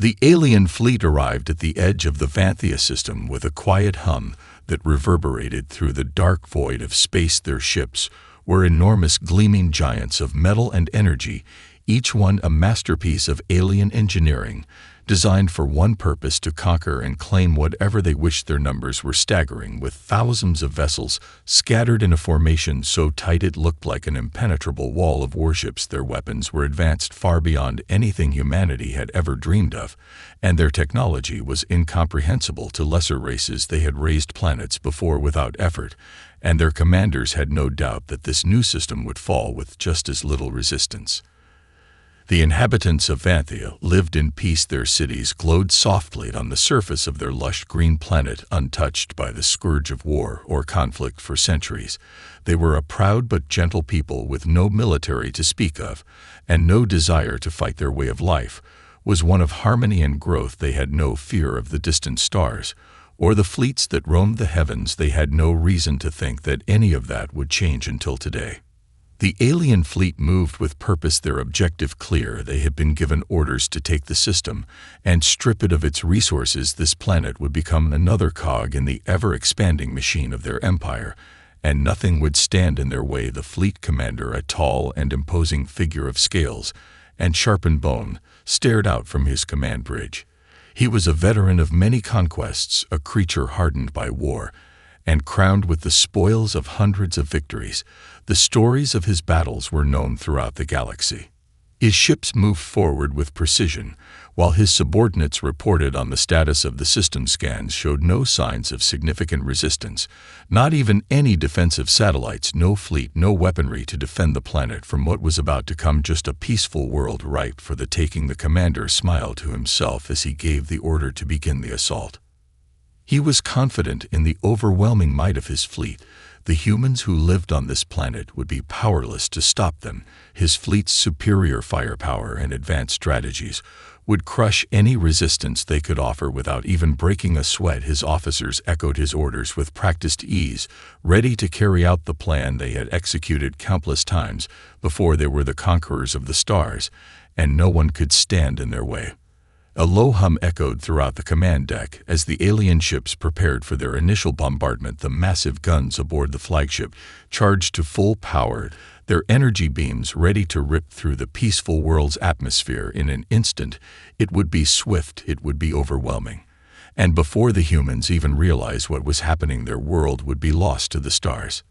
The alien fleet arrived at the edge of the Vanthia system with a quiet hum that reverberated through the dark void of space. Their ships were enormous gleaming giants of metal and energy, each one a masterpiece of alien engineering, designed for one purpose: to conquer and claim whatever they wished. Their numbers were staggering, with thousands of vessels scattered in a formation so tight it looked like an impenetrable wall of warships. Their weapons were advanced far beyond anything humanity had ever dreamed of, and their technology was incomprehensible to lesser races. They had raised planets before without effort, and their commanders had no doubt that this new system would fall with just as little resistance. The inhabitants of Vanthia lived in peace. Their cities glowed softly on the surface of their lush green planet, untouched by the scourge of war or conflict for centuries. They were a proud but gentle people with no military to speak of, and no desire to fight. Their way of life was one of harmony and growth. They had no fear of the distant stars or the fleets that roamed the heavens. They had no reason to think that any of that would change until today. The alien fleet moved with purpose, their objective clear. They had been given orders to take the system and strip it of its resources. This planet would become another cog in the ever-expanding machine of their empire, and nothing would stand in their way. The fleet commander, a tall and imposing figure of scales and sharpened bone, stared out from his command bridge. He was a veteran of many conquests, a creature hardened by war, and crowned with the spoils of hundreds of victories. The stories of his battles were known throughout the galaxy. His ships moved forward with precision, while his subordinates reported on the status of the system. Scans showed no signs of significant resistance, not even any defensive satellites, no fleet, no weaponry to defend the planet from what was about to come, just a peaceful world ripe for the taking. The commander smiled to himself as he gave the order to begin the assault. He was confident in the overwhelming might of his fleet. The humans who lived on this planet would be powerless to stop them. His fleet's superior firepower and advanced strategies would crush any resistance they could offer without even breaking a sweat. His officers echoed his orders with practiced ease, ready to carry out the plan they had executed countless times before. They were the conquerors of the stars, and no one could stand in their way. A low hum echoed throughout the command deck as the alien ships prepared for their initial bombardment. The massive guns aboard the flagship charged to full power, their energy beams ready to rip through the peaceful world's atmosphere in an instant. It would be swift, it would be overwhelming. And before the humans even realized what was happening, their world would be lost to the stars.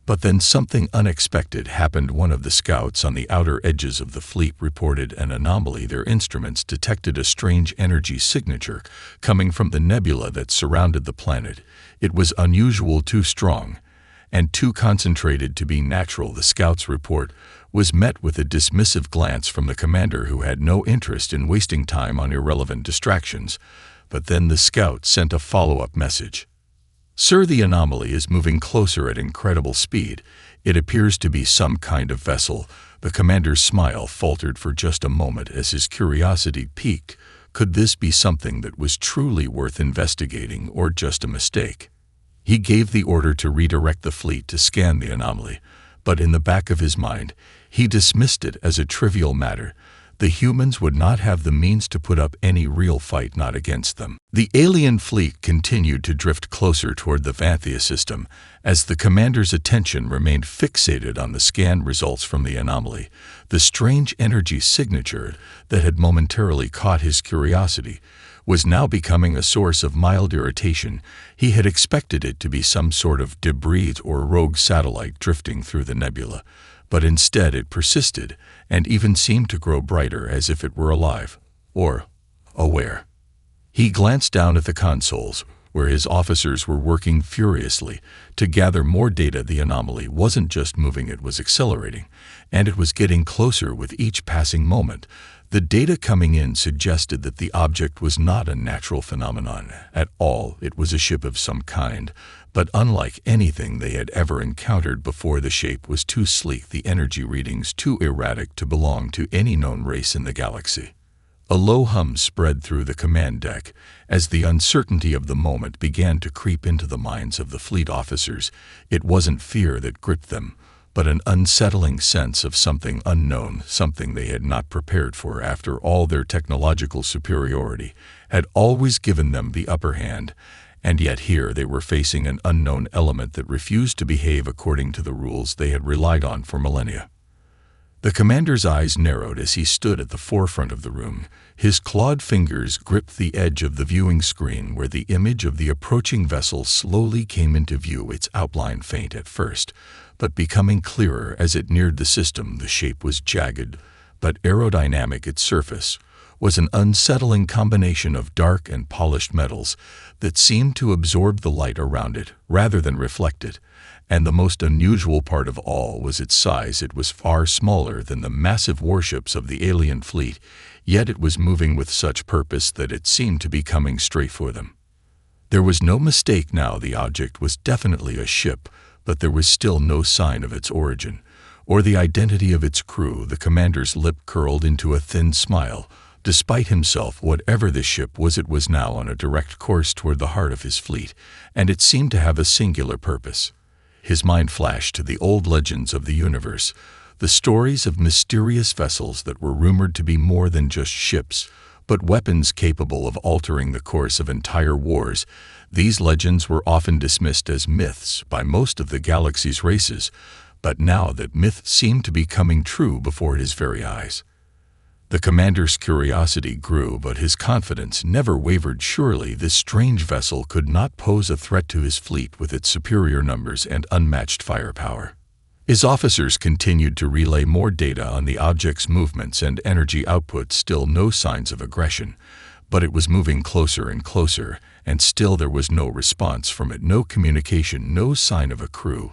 But then something unexpected happened. One of the scouts on the outer edges of the fleet reported an anomaly. Their instruments detected a strange energy signature coming from the nebula that surrounded the planet. It was unusual, too strong, and too concentrated to be natural. The scout's report was met with a dismissive glance from the commander, who had no interest in wasting time on irrelevant distractions. But then the scout sent a follow-up message. "Sir, the anomaly is moving closer at incredible speed. It appears to be some kind of vessel." The commander's smile faltered for just a moment as his curiosity piqued. Could this be something that was truly worth investigating, or just a mistake? He gave the order to redirect the fleet to scan the anomaly, but in the back of his mind, he dismissed it as a trivial matter. The humans would not have the means to put up any real fight, not against them. The alien fleet continued to drift closer toward the Vanthia system as the commander's attention remained fixated on the scan results from the anomaly. The strange energy signature that had momentarily caught his curiosity was now becoming a source of mild irritation. He had expected it to be some sort of debris or rogue satellite drifting through the nebula, but instead it persisted and even seemed to grow brighter, as if it were alive or aware. He glanced down at the consoles, where his officers were working furiously to gather more data. The anomaly wasn't just moving, it was accelerating, and it was getting closer with each passing moment. The data coming in suggested that the object was not a natural phenomenon at all. It was a ship of some kind, but unlike anything they had ever encountered before. The shape was too sleek, the energy readings too erratic to belong to any known race in the galaxy. A low hum spread through the command deck as the uncertainty of the moment began to creep into the minds of the fleet officers. It wasn't fear that gripped them, but an unsettling sense of something unknown, something they had not prepared for after all their technological superiority had always given them the upper hand, and yet here they were facing an unknown element that refused to behave according to the rules they had relied on for millennia. The commander's eyes narrowed as he stood at the forefront of the room. His clawed fingers gripped the edge of the viewing screen where the image of the approaching vessel slowly came into view, its outline faint at first, but becoming clearer as it neared the system. The shape was jagged, but aerodynamic. Its surface was an unsettling combination of dark and polished metals that seemed to absorb the light around it rather than reflect it. And the most unusual part of all was its size. It was far smaller than the massive warships of the alien fleet, yet it was moving with such purpose that it seemed to be coming straight for them. There was no mistake now. The object was definitely a ship, but there was still no sign of its origin or the identity of its crew. The commander's lip curled into a thin smile. Despite himself, whatever this ship was, it was now on a direct course toward the heart of his fleet, and it seemed to have a singular purpose. His mind flashed to the old legends of the universe, the stories of mysterious vessels that were rumored to be more than just ships, but weapons capable of altering the course of entire wars. These legends were often dismissed as myths by most of the galaxy's races, but now that myth seemed to be coming true before his very eyes. The commander's curiosity grew, but his confidence never wavered. Surely this strange vessel could not pose a threat to his fleet with its superior numbers and unmatched firepower. His officers continued to relay more data on the object's movements and energy output. Still no signs of aggression, but it was moving closer and closer, and still there was no response from it, no communication, no sign of a crew.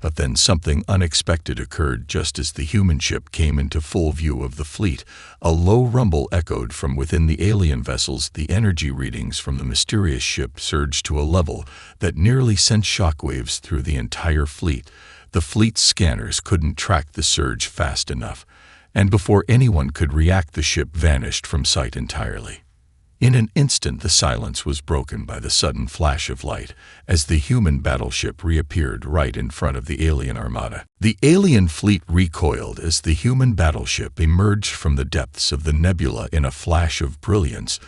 But then something unexpected occurred just as the human ship came into full view of the fleet. A low rumble echoed from within the alien vessels. The energy readings from the mysterious ship surged to a level that nearly sent shockwaves through the entire fleet. The fleet's scanners couldn't track the surge fast enough, and before anyone could react, the ship vanished from sight entirely. In an instant, the silence was broken by the sudden flash of light as the human battleship reappeared right in front of the alien armada. The alien fleet recoiled as the human battleship emerged from the depths of the nebula in a flash of brilliance.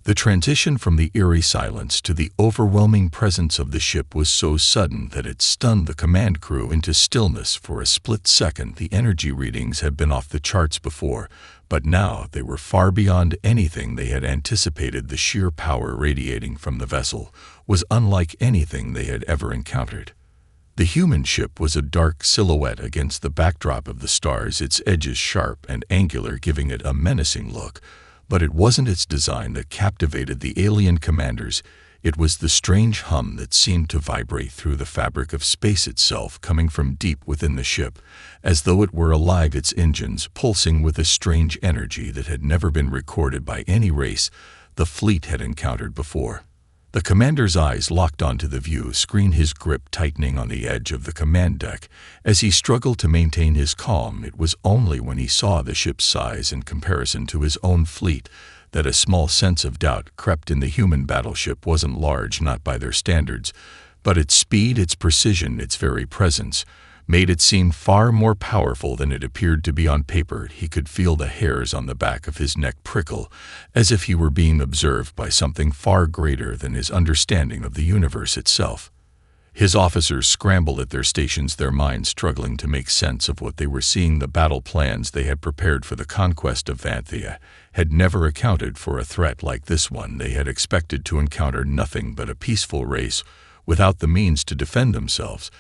The transition from the eerie silence to the overwhelming presence of the ship was so sudden that it stunned the command crew into stillness. For a split second, the energy readings had been off the charts before, but now they were far beyond anything they had anticipated. The sheer power radiating from the vessel was unlike anything they had ever encountered. The human ship was a dark silhouette against the backdrop of the stars, its edges sharp and angular, giving it a menacing look. But it wasn't its design that captivated the alien commanders. It was the strange hum that seemed to vibrate through the fabric of space itself, coming from deep within the ship, as though it were alive, its engines pulsing with a strange energy that had never been recorded by any race the fleet had encountered before. The commander's eyes locked onto the view screen, his grip tightening on the edge of the command deck as he struggled to maintain his calm. It was only when he saw the ship's size in comparison to his own fleet that a small sense of doubt crept in. The human battleship wasn't large, not by their standards, but its speed, its precision, its very presence made it seem far more powerful than it appeared to be on paper. He could feel the hairs on the back of his neck prickle, as if he were being observed by something far greater than his understanding of the universe itself. His officers scrambled at their stations, their minds struggling to make sense of what they were seeing. The battle plans they had prepared for the conquest of Vanthia had never accounted for a threat like this one. They had expected to encounter nothing but a peaceful race without the means to defend themselves.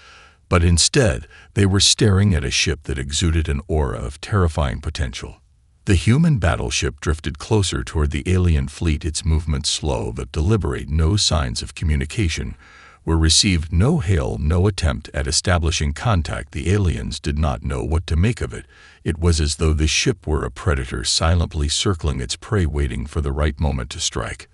But instead, they were staring at a ship that exuded an aura of terrifying potential. The human battleship drifted closer toward the alien fleet, its movements slow but deliberate. No signs of communication were received, no hail, no attempt at establishing contact. The aliens did not know what to make of it. It was as though the ship were a predator silently circling its prey, waiting for the right moment to strike.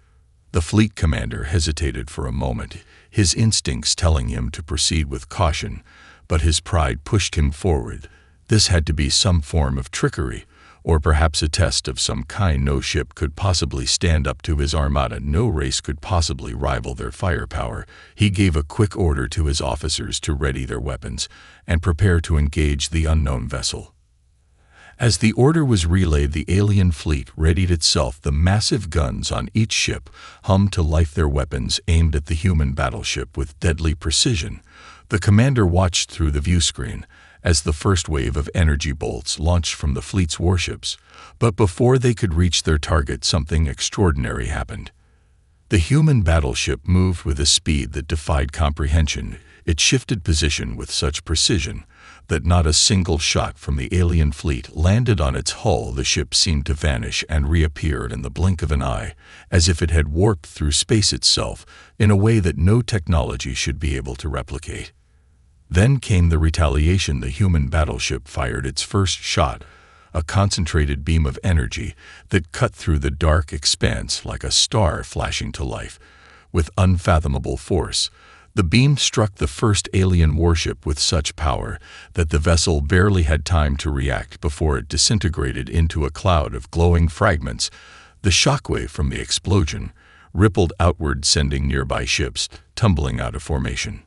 The fleet commander hesitated for a moment, his instincts telling him to proceed with caution, but his pride pushed him forward. This had to be some form of trickery, or perhaps a test of some kind. No ship could possibly stand up to his armada. No race could possibly rival their firepower. He gave a quick order to his officers to ready their weapons and prepare to engage the unknown vessel. As the order was relayed, the alien fleet readied itself. The massive guns on each ship hummed to life, their weapons aimed at the human battleship with deadly precision. The commander watched through the viewscreen as the first wave of energy bolts launched from the fleet's warships. But before they could reach their target, something extraordinary happened. The human battleship moved with a speed that defied comprehension. It shifted position with such precision that not a single shot from the alien fleet landed on its hull. The ship seemed to vanish and reappeared in the blink of an eye, as if it had warped through space itself in a way that no technology should be able to replicate. Then came the retaliation. The human battleship fired its first shot, a concentrated beam of energy that cut through the dark expanse like a star flashing to life. With unfathomable force, the beam struck the first alien warship with such power that the vessel barely had time to react before it disintegrated into a cloud of glowing fragments. The shockwave from the explosion rippled outward, sending nearby ships tumbling out of formation.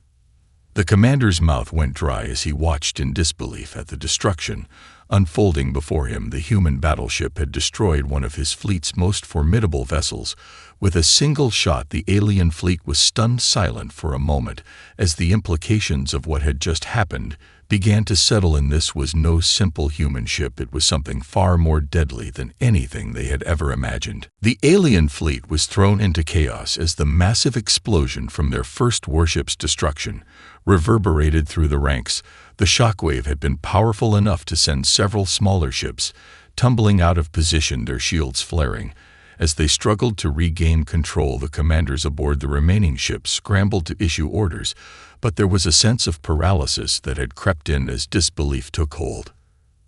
The commander's mouth went dry as he watched in disbelief at the destruction unfolding before him. The human battleship had destroyed one of his fleet's most formidable vessels. With a single shot, the alien fleet was stunned silent for a moment as the implications of what had just happened began to settle in. This was no simple human ship. It was something far more deadly than anything they had ever imagined. The alien fleet was thrown into chaos as the massive explosion from their first warship's destruction reverberated through the ranks. The shockwave had been powerful enough to send several smaller ships tumbling out of position, their shields flaring. As they struggled to regain control, the commanders aboard the remaining ships scrambled to issue orders, but there was a sense of paralysis that had crept in as disbelief took hold.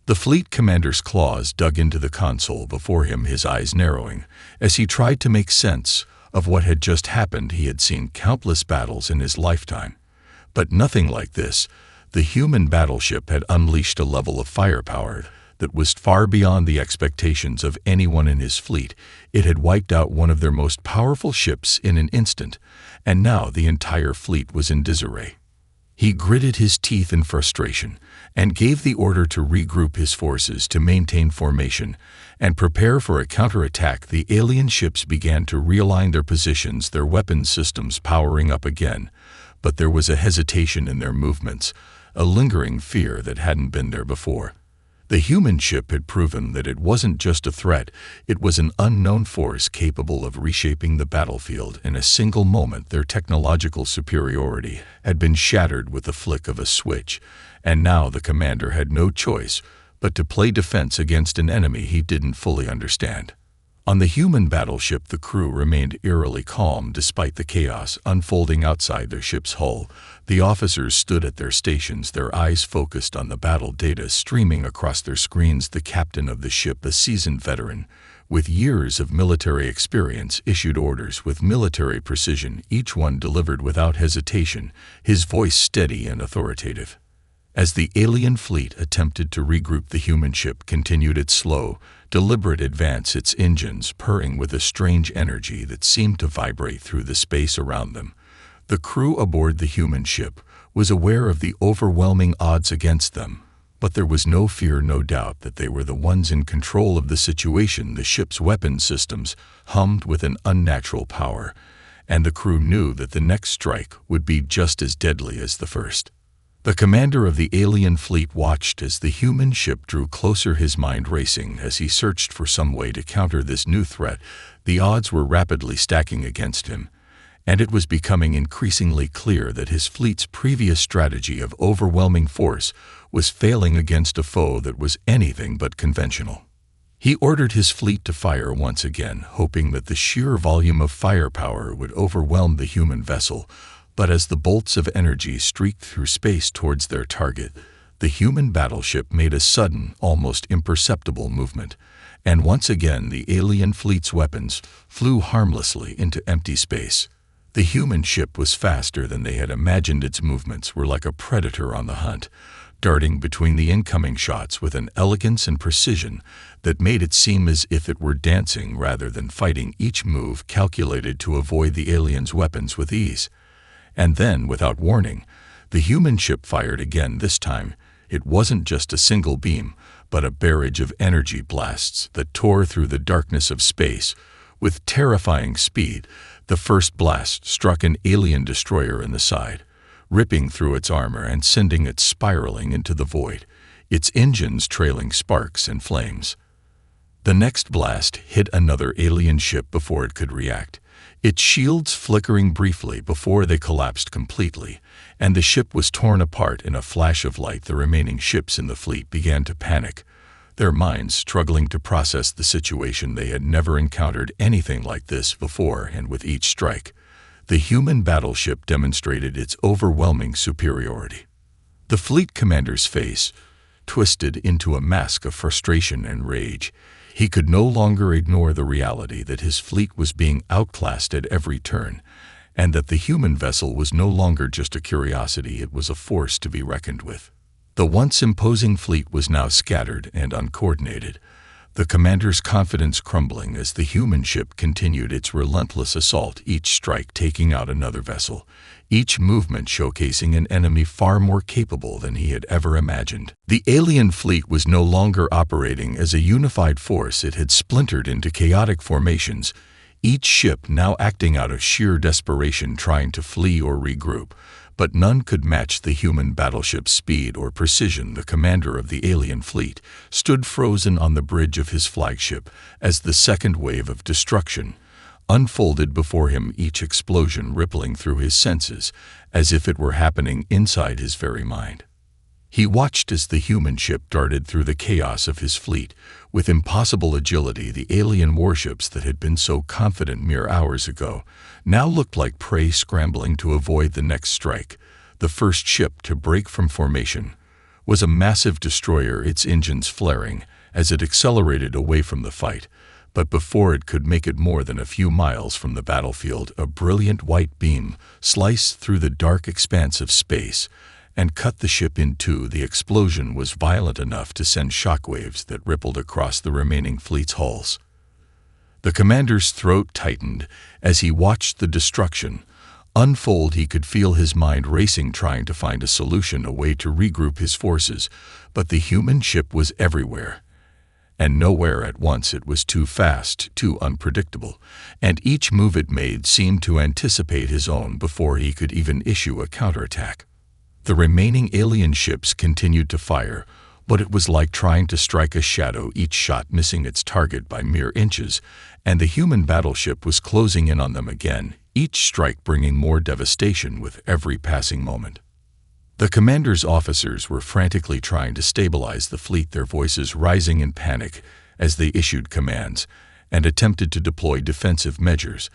The fleet commander's claws dug into the console before him, his eyes narrowing as he tried to make sense of what had just happened. He had seen countless battles in his lifetime, but nothing like this. The human battleship had unleashed a level of firepower that was far beyond the expectations of anyone in his fleet. It had wiped out one of their most powerful ships in an instant, and now the entire fleet was in disarray. He gritted his teeth in frustration and gave the order to regroup his forces, to maintain formation and prepare for a counterattack. The alien ships began to realign their positions, their weapons systems powering up again, but there was a hesitation in their movements, a lingering fear that hadn't been there before. The human ship had proven that it wasn't just a threat, it was an unknown force capable of reshaping the battlefield in a single moment. Their technological superiority had been shattered with the flick of a switch, and now the commander had no choice but to play defense against an enemy he didn't fully understand. On the human battleship, the crew remained eerily calm despite the chaos unfolding outside their ship's hull. The officers stood at their stations, their eyes focused on the battle data streaming across their screens. The captain of the ship, a seasoned veteran with years of military experience, issued orders with military precision, each one delivered without hesitation, his voice steady and authoritative. As the alien fleet attempted to regroup, the human ship continued its slow, deliberate advance, its engines purring with a strange energy that seemed to vibrate through the space around them. The crew aboard the human ship was aware of the overwhelming odds against them, but there was no fear, no doubt that they were the ones in control of the situation. The ship's weapon systems hummed with an unnatural power, and the crew knew that the next strike would be just as deadly as the first. The commander of the alien fleet watched as the human ship drew closer, his mind racing as he searched for some way to counter this new threat. The odds were rapidly stacking against him, and it was becoming increasingly clear that his fleet's previous strategy of overwhelming force was failing against a foe that was anything but conventional. He ordered his fleet to fire once again, hoping that the sheer volume of firepower would overwhelm the human vessel. But as the bolts of energy streaked through space towards their target, the human battleship made a sudden, almost imperceptible movement, and once again the alien fleet's weapons flew harmlessly into empty space. The human ship was faster than they had imagined. Its movements were like a predator on the hunt, darting between the incoming shots with an elegance and precision that made it seem as if it were dancing rather than fighting, each move calculated to avoid the aliens' weapons with ease. And then, without warning, the human ship fired again. This time, it wasn't just a single beam, but a barrage of energy blasts that tore through the darkness of space. With terrifying speed, the first blast struck an alien destroyer in the side, ripping through its armor and sending it spiraling into the void, its engines trailing sparks and flames. The next blast hit another alien ship before it could react, its shields flickering briefly before they collapsed completely, and the ship was torn apart in a flash of light. The remaining ships in the fleet began to panic, their minds struggling to process the situation. They had never encountered anything like this before, and with each strike, the human battleship demonstrated its overwhelming superiority. The fleet commander's face twisted into a mask of frustration and rage. He could no longer ignore the reality that his fleet was being outclassed at every turn, and that the human vessel was no longer just a curiosity, it was a force to be reckoned with. The once imposing fleet was now scattered and uncoordinated, the commander's confidence crumbling as the human ship continued its relentless assault, each strike taking out another vessel, each movement showcasing an enemy far more capable than he had ever imagined. The alien fleet was no longer operating as a unified force. It had splintered into chaotic formations, each ship now acting out of sheer desperation, trying to flee or regroup. But none could match the human battleship's speed or precision. The commander of the alien fleet stood frozen on the bridge of his flagship as the second wave of destruction unfolded before him, each explosion rippling through his senses as if it were happening inside his very mind. He watched as the human ship darted through the chaos of his fleet with impossible agility. The alien warships that had been so confident mere hours ago now looked like prey scrambling to avoid the next strike. The first ship to break from formation was a massive destroyer, its engines flaring as it accelerated away from the fight. But before it could make it more than a few miles from the battlefield, a brilliant white beam sliced through the dark expanse of space and cut the ship in two. The explosion was violent enough to send shockwaves that rippled across the remaining fleet's hulls. The commander's throat tightened as he watched the destruction unfold. He could feel his mind racing, trying to find a solution, a way to regroup his forces, but the human ship was everywhere, and nowhere at once. It was too fast, too unpredictable, and each move it made seemed to anticipate his own before he could even issue a counterattack. The remaining alien ships continued to fire, but it was like trying to strike a shadow, each shot missing its target by mere inches, and the human battleship was closing in on them again, each strike bringing more devastation with every passing moment. The commander's officers were frantically trying to stabilize the fleet, their voices rising in panic as they issued commands and attempted to deploy defensive measures.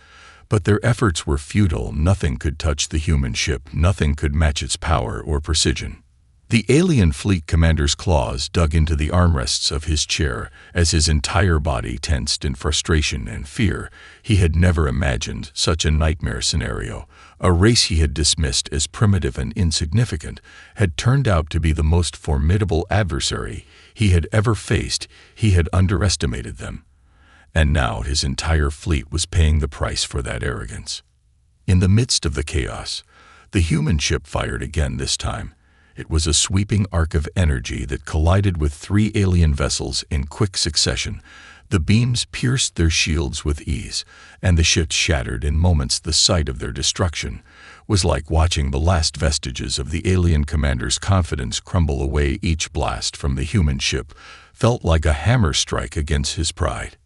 But their efforts were futile. Nothing could touch the human ship, nothing could match its power or precision. The alien fleet commander's claws dug into the armrests of his chair as his entire body tensed in frustration and fear. He had never imagined such a nightmare scenario. A race he had dismissed as primitive and insignificant had turned out to be the most formidable adversary he had ever faced. He had underestimated them, and now his entire fleet was paying the price for that arrogance. In the midst of the chaos, the human ship fired again. This time, it was a sweeping arc of energy that collided with three alien vessels in quick succession. The beams pierced their shields with ease, and the ships shattered in moments. The sight of their destruction was like watching the last vestiges of the alien commander's confidence crumble away. Each blast from the human ship felt like a hammer strike against his pride.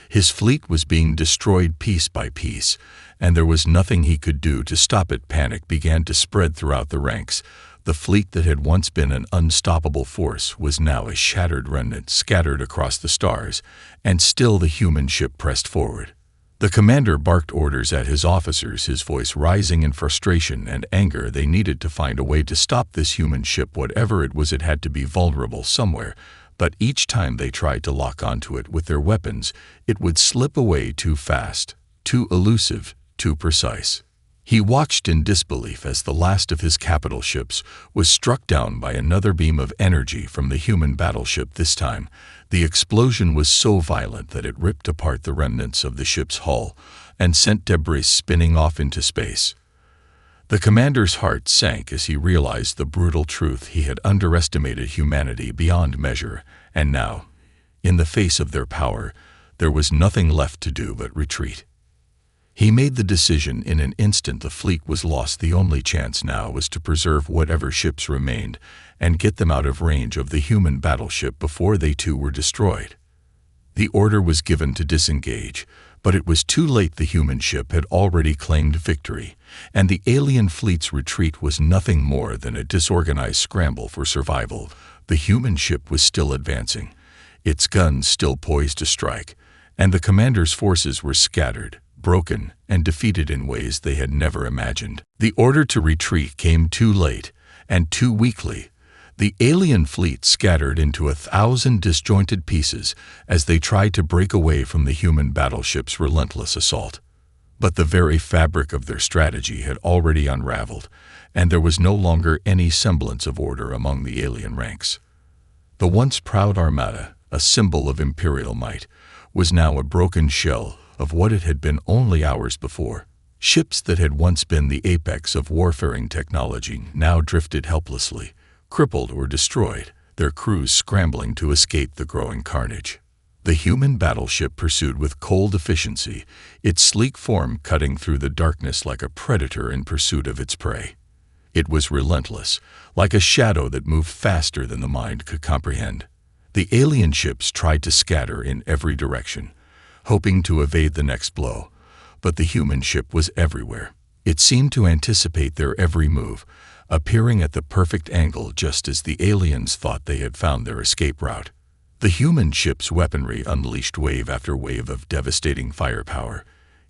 His fleet was being destroyed piece by piece, and there was nothing he could do to stop it. Panic began to spread throughout the ranks. The fleet that had once been an unstoppable force was now a shattered remnant scattered across the stars, and still the human ship pressed forward. The commander barked orders at his officers, his voice rising in frustration and anger. They needed to find a way to stop this human ship. Whatever it was, it had to be vulnerable somewhere, but each time they tried to lock onto it with their weapons, it would slip away too fast, too elusive, too precise. He watched in disbelief as the last of his capital ships was struck down by another beam of energy from the human battleship. This time, the explosion was so violent that it ripped apart the remnants of the ship's hull and sent debris spinning off into space. The commander's heart sank as he realized the brutal truth. He had underestimated humanity beyond measure, and now, in the face of their power, there was nothing left to do but retreat. He made the decision in an instant. The fleet was lost. The only chance now was to preserve whatever ships remained and get them out of range of the human battleship before they too were destroyed. The order was given to disengage, but it was too late. The human ship had already claimed victory, and the alien fleet's retreat was nothing more than a disorganized scramble for survival. The human ship was still advancing, its guns still poised to strike, and the commander's forces were scattered, broken, and defeated in ways they had never imagined. The order to retreat came too late, and too weakly. The alien fleet scattered into 1,000 disjointed pieces as they tried to break away from the human battleship's relentless assault. But the very fabric of their strategy had already unraveled, and there was no longer any semblance of order among the alien ranks. The once proud armada, a symbol of imperial might, was now a broken shell of what it had been only hours before. Ships that had once been the apex of warfaring technology now drifted helplessly, crippled or destroyed, their crews scrambling to escape the growing carnage. The human battleship pursued with cold efficiency, its sleek form cutting through the darkness like a predator in pursuit of its prey. It was relentless, like a shadow that moved faster than the mind could comprehend. The alien ships tried to scatter in every direction, hoping to evade the next blow, but the human ship was everywhere. It seemed to anticipate their every move, appearing at the perfect angle just as the aliens thought they had found their escape route. The human ship's weaponry unleashed wave after wave of devastating firepower,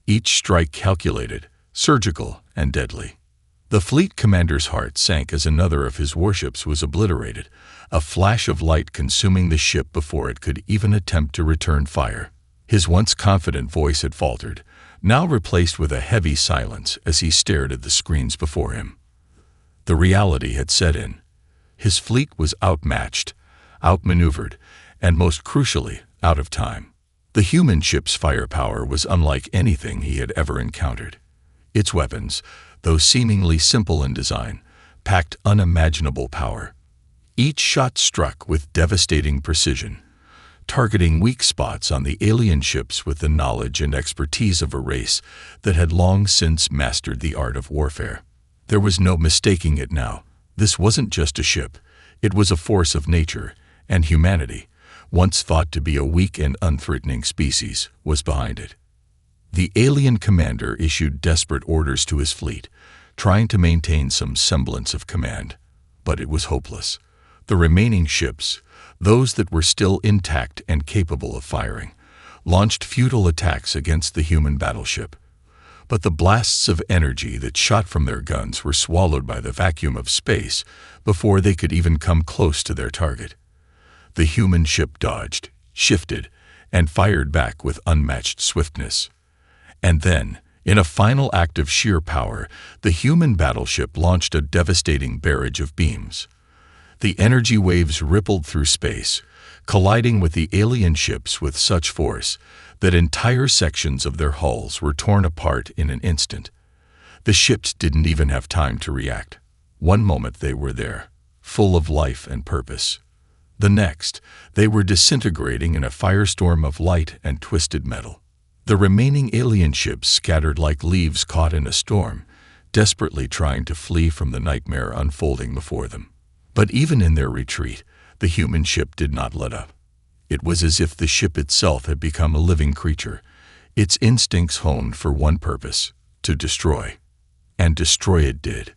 each strike calculated, surgical, and deadly. The fleet commander's heart sank as another of his warships was obliterated, a flash of light consuming the ship before it could even attempt to return fire. His once confident voice had faltered, now replaced with a heavy silence as he stared at the screens before him. The reality had set in. His fleet was outmatched, outmaneuvered, and most crucially, out of time. The human ship's firepower was unlike anything he had ever encountered. Its weapons, though seemingly simple in design, packed unimaginable power. Each shot struck with devastating precision, targeting weak spots on the alien ships with the knowledge and expertise of a race that had long since mastered the art of warfare. There was no mistaking it now. This wasn't just a ship. It was a force of nature, and humanity, once thought to be a weak and unthreatening species, was behind it. The alien commander issued desperate orders to his fleet, trying to maintain some semblance of command. But it was hopeless. The remaining ships, those that were still intact and capable of firing, launched futile attacks against the human battleship. But the blasts of energy that shot from their guns were swallowed by the vacuum of space before they could even come close to their target. The human ship dodged, shifted, and fired back with unmatched swiftness. And then, in a final act of sheer power, the human battleship launched a devastating barrage of beams. The energy waves rippled through space, colliding with the alien ships with such force that entire sections of their hulls were torn apart in an instant. The ships didn't even have time to react. One moment they were there, full of life and purpose. The next, they were disintegrating in a firestorm of light and twisted metal. The remaining alien ships scattered like leaves caught in a storm, desperately trying to flee from the nightmare unfolding before them. But even in their retreat, the human ship did not let up. It was as if the ship itself had become a living creature, its instincts honed for one purpose: to destroy. And destroy it did.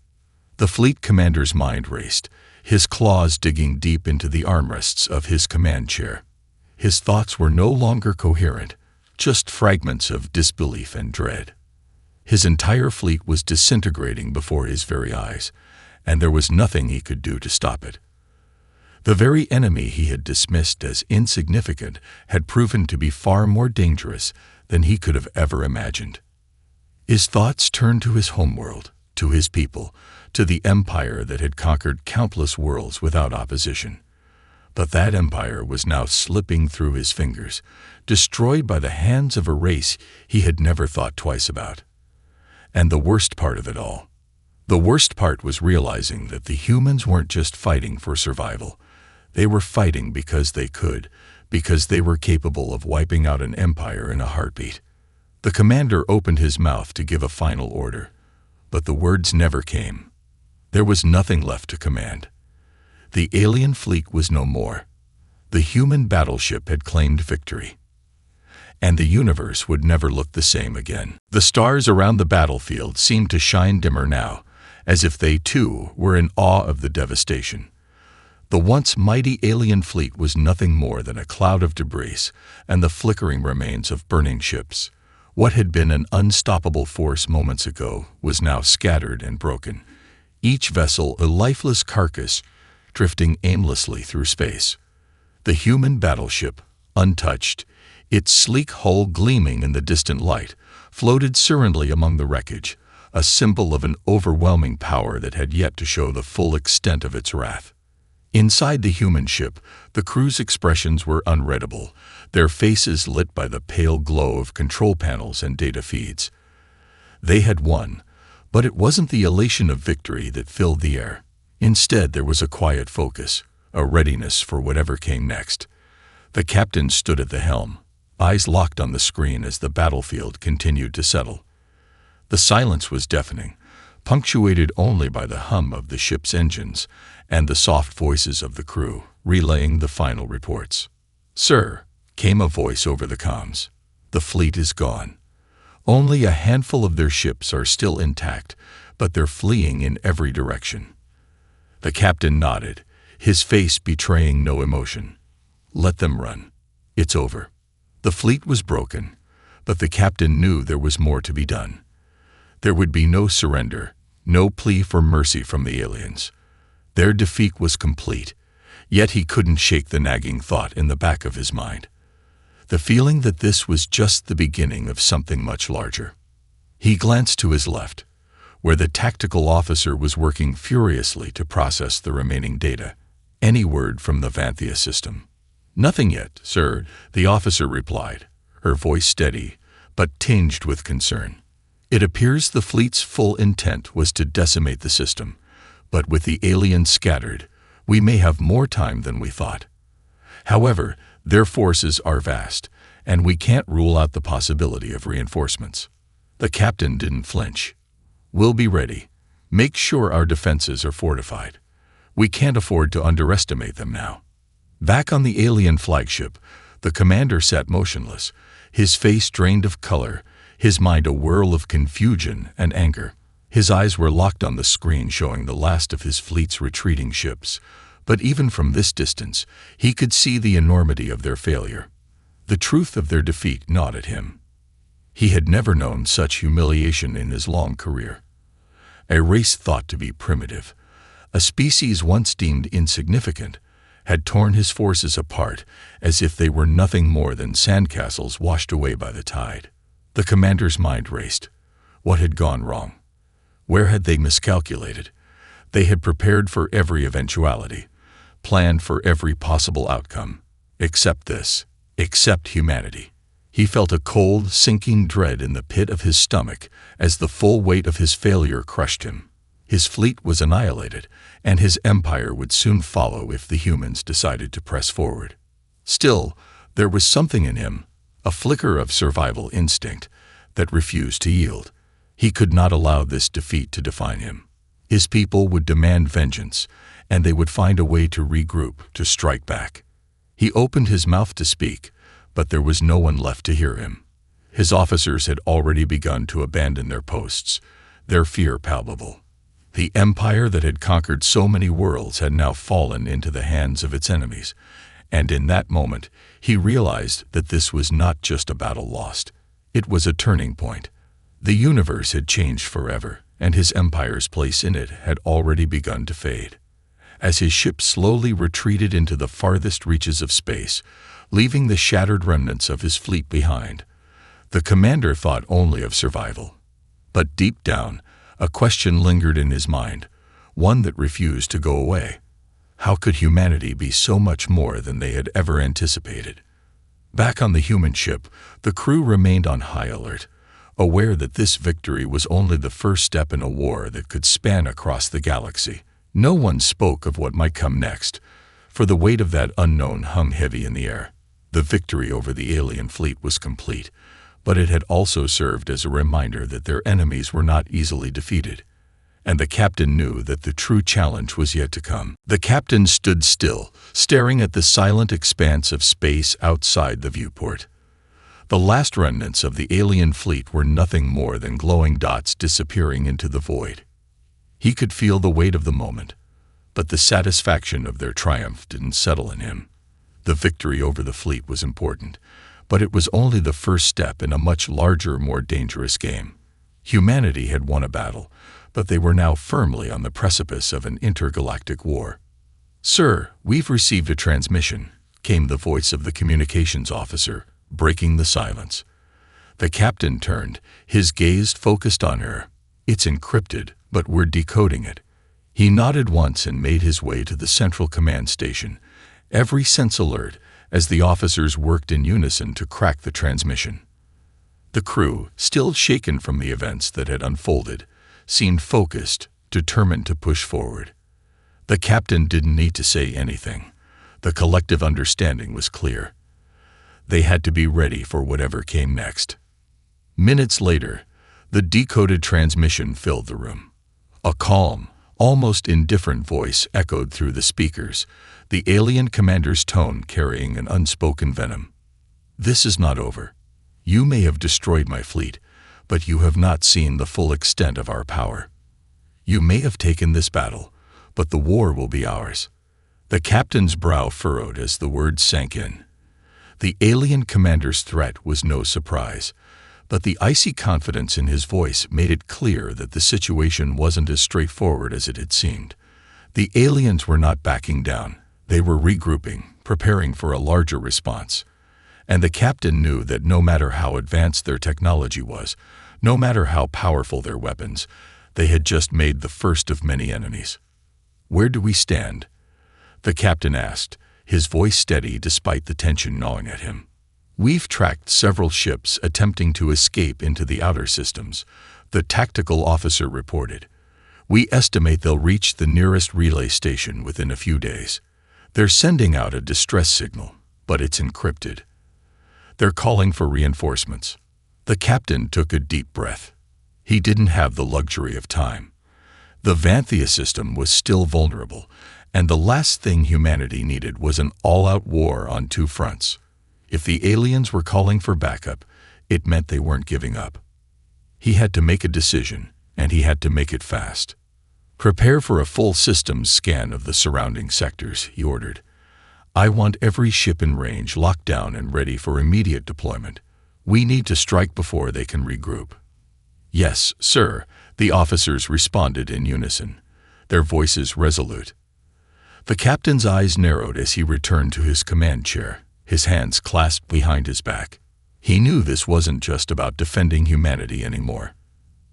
The fleet commander's mind raced, his claws digging deep into the armrests of his command chair. His thoughts were no longer coherent, just fragments of disbelief and dread. His entire fleet was disintegrating before his very eyes, and there was nothing he could do to stop it. The very enemy he had dismissed as insignificant had proven to be far more dangerous than he could have ever imagined. His thoughts turned to his homeworld, to his people, to the empire that had conquered countless worlds without opposition. But that empire was now slipping through his fingers, destroyed by the hands of a race he had never thought twice about. And the worst part of it all, the worst part was realizing that the humans weren't just fighting for survival. They were fighting because they could, because they were capable of wiping out an empire in a heartbeat. The commander opened his mouth to give a final order, but the words never came. There was nothing left to command. The alien fleet was no more. The human battleship had claimed victory. And the universe would never look the same again. The stars around the battlefield seemed to shine dimmer now, as if they too were in awe of the devastation. The once mighty alien fleet was nothing more than a cloud of debris and the flickering remains of burning ships. What had been an unstoppable force moments ago was now scattered and broken, each vessel a lifeless carcass drifting aimlessly through space. The human battleship, untouched, its sleek hull gleaming in the distant light, floated serenely among the wreckage, a symbol of an overwhelming power that had yet to show the full extent of its wrath. Inside the human ship, the crew's expressions were unreadable, their faces lit by the pale glow of control panels and data feeds. They had won, but it wasn't the elation of victory that filled the air. Instead, there was a quiet focus, a readiness for whatever came next. The captain stood at the helm, eyes locked on the screen as the battlefield continued to settle. The silence was deafening, punctuated only by the hum of the ship's engines and the soft voices of the crew relaying the final reports. "Sir," came a voice over the comms, "the fleet is gone. Only a handful of their ships are still intact, but they're fleeing in every direction." The captain nodded, his face betraying no emotion. "Let them run. It's over." The fleet was broken, but the captain knew there was more to be done. There would be no surrender, no plea for mercy from the aliens. Their defeat was complete, yet he couldn't shake the nagging thought in the back of his mind. The feeling that this was just the beginning of something much larger. He glanced to his left, where the tactical officer was working furiously to process the remaining data. Any word from the Vanthia system? "Nothing yet, sir," the officer replied, her voice steady, but tinged with concern. "It appears the fleet's full intent was to decimate the system, but with the aliens scattered, we may have more time than we thought. However, their forces are vast, and we can't rule out the possibility of reinforcements." The captain didn't flinch. "We'll be ready. Make sure our defenses are fortified. We can't afford to underestimate them now." Back on the alien flagship, the commander sat motionless, his face drained of color, his mind a whirl of confusion and anger. His eyes were locked on the screen showing the last of his fleet's retreating ships, but even from this distance, he could see the enormity of their failure. The truth of their defeat gnawed at him. He had never known such humiliation in his long career. A race thought to be primitive, a species once deemed insignificant, had torn his forces apart as if they were nothing more than sandcastles washed away by the tide. The commander's mind raced. What had gone wrong? Where had they miscalculated? They had prepared for every eventuality, planned for every possible outcome, except this, except humanity. He felt a cold, sinking dread in the pit of his stomach as the full weight of his failure crushed him. His fleet was annihilated, and his empire would soon follow if the humans decided to press forward. Still, there was something in him, a flicker of survival instinct, that refused to yield. He could not allow this defeat to define him. His people would demand vengeance, and they would find a way to regroup, to strike back. He opened his mouth to speak, but there was no one left to hear him. His officers had already begun to abandon their posts, their fear palpable. The empire that had conquered so many worlds had now fallen into the hands of its enemies, and in that moment he realized that this was not just a battle lost. It was a turning point. The universe had changed forever, and his empire's place in it had already begun to fade. As his ship slowly retreated into the farthest reaches of space, leaving the shattered remnants of his fleet behind, the commander thought only of survival. But deep down, a question lingered in his mind, one that refused to go away. How could humanity be so much more than they had ever anticipated? Back on the human ship, the crew remained on high alert, aware that this victory was only the first step in a war that could span across the galaxy. No one spoke of what might come next, for the weight of that unknown hung heavy in the air. The victory over the alien fleet was complete, but it had also served as a reminder that their enemies were not easily defeated. And the captain knew that the true challenge was yet to come. The captain stood still, staring at the silent expanse of space outside the viewport. The last remnants of the alien fleet were nothing more than glowing dots disappearing into the void. He could feel the weight of the moment, but the satisfaction of their triumph didn't settle in him. The victory over the fleet was important, but it was only the first step in a much larger, more dangerous game. Humanity had won a battle, but they were now firmly on the precipice of an intergalactic war. "Sir, we've received a transmission," came the voice of the communications officer, breaking the silence. The captain turned, his gaze focused on her. "It's encrypted, but we're decoding it." He nodded once and made his way to the central command station, every sense alert as the officers worked in unison to crack the transmission. The crew, still shaken from the events that had unfolded, seemed focused, determined to push forward. The captain didn't need to say anything. The collective understanding was clear. They had to be ready for whatever came next. Minutes later, the decoded transmission filled the room. A calm, almost indifferent voice echoed through the speakers, the alien commander's tone carrying an unspoken venom. "This is not over. You may have destroyed my fleet, but you have not seen the full extent of our power. You may have taken this battle, but the war will be ours." The captain's brow furrowed as the words sank in. The alien commander's threat was no surprise, but the icy confidence in his voice made it clear that the situation wasn't as straightforward as it had seemed. The aliens were not backing down. They were regrouping, preparing for a larger response. And the captain knew that no matter how advanced their technology was, no matter how powerful their weapons, they had just made the first of many enemies. "Where do we stand?" the captain asked, his voice steady despite the tension gnawing at him. "We've tracked several ships attempting to escape into the outer systems," the tactical officer reported. "We estimate they'll reach the nearest relay station within a few days. They're sending out a distress signal, but it's encrypted. They're calling for reinforcements." The captain took a deep breath. He didn't have the luxury of time. The Vanthia system was still vulnerable, and the last thing humanity needed was an all-out war on two fronts. If the aliens were calling for backup, it meant they weren't giving up. He had to make a decision, and he had to make it fast. "Prepare for a full systems scan of the surrounding sectors," he ordered. "I want every ship in range locked down and ready for immediate deployment. We need to strike before they can regroup." "Yes, sir," the officers responded in unison, their voices resolute. The captain's eyes narrowed as he returned to his command chair, his hands clasped behind his back. He knew this wasn't just about defending humanity anymore.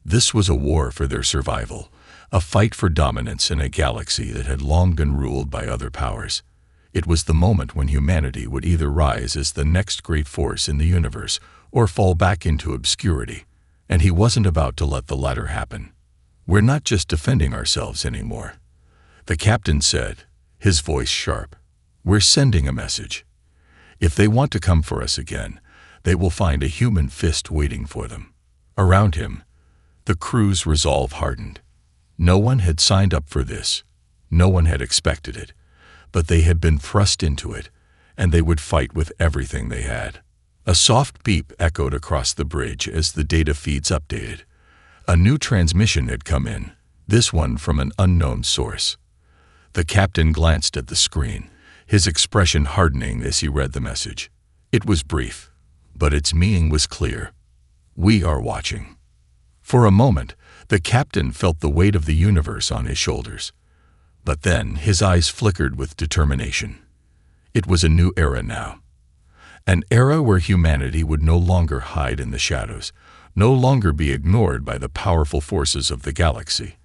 This was a war for their survival, a fight for dominance in a galaxy that had long been ruled by other powers. It was the moment when humanity would either rise as the next great force in the universe or fall back into obscurity, and he wasn't about to let the latter happen. "We're not just defending ourselves anymore," the captain said, his voice sharp. "We're sending a message. If they want to come for us again, they will find a human fist waiting for them." Around him, the crew's resolve hardened. No one had signed up for this. No one had expected it. But they had been thrust into it, and they would fight with everything they had. A soft beep echoed across the bridge as the data feeds updated. A new transmission had come in, this one from an unknown source. The captain glanced at the screen, his expression hardening as he read the message. It was brief, but its meaning was clear. "We are watching." For a moment, the captain felt the weight of the universe on his shoulders. But then his eyes flickered with determination. It was a new era now. An era where humanity would no longer hide in the shadows, no longer be ignored by the powerful forces of the galaxy.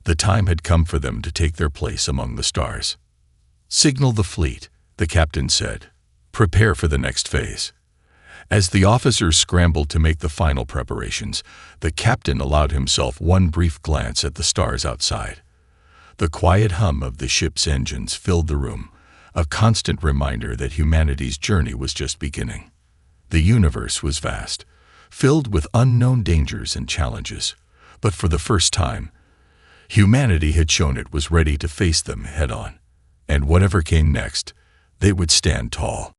The time had come for them to take their place among the stars. "Signal the fleet," the captain said. "Prepare for the next phase." As the officers scrambled to make the final preparations, the captain allowed himself one brief glance at the stars outside. The quiet hum of the ship's engines filled the room, a constant reminder that humanity's journey was just beginning. The universe was vast, filled with unknown dangers and challenges, but for the first time, humanity had shown it was ready to face them head-on. And whatever came next, they would stand tall.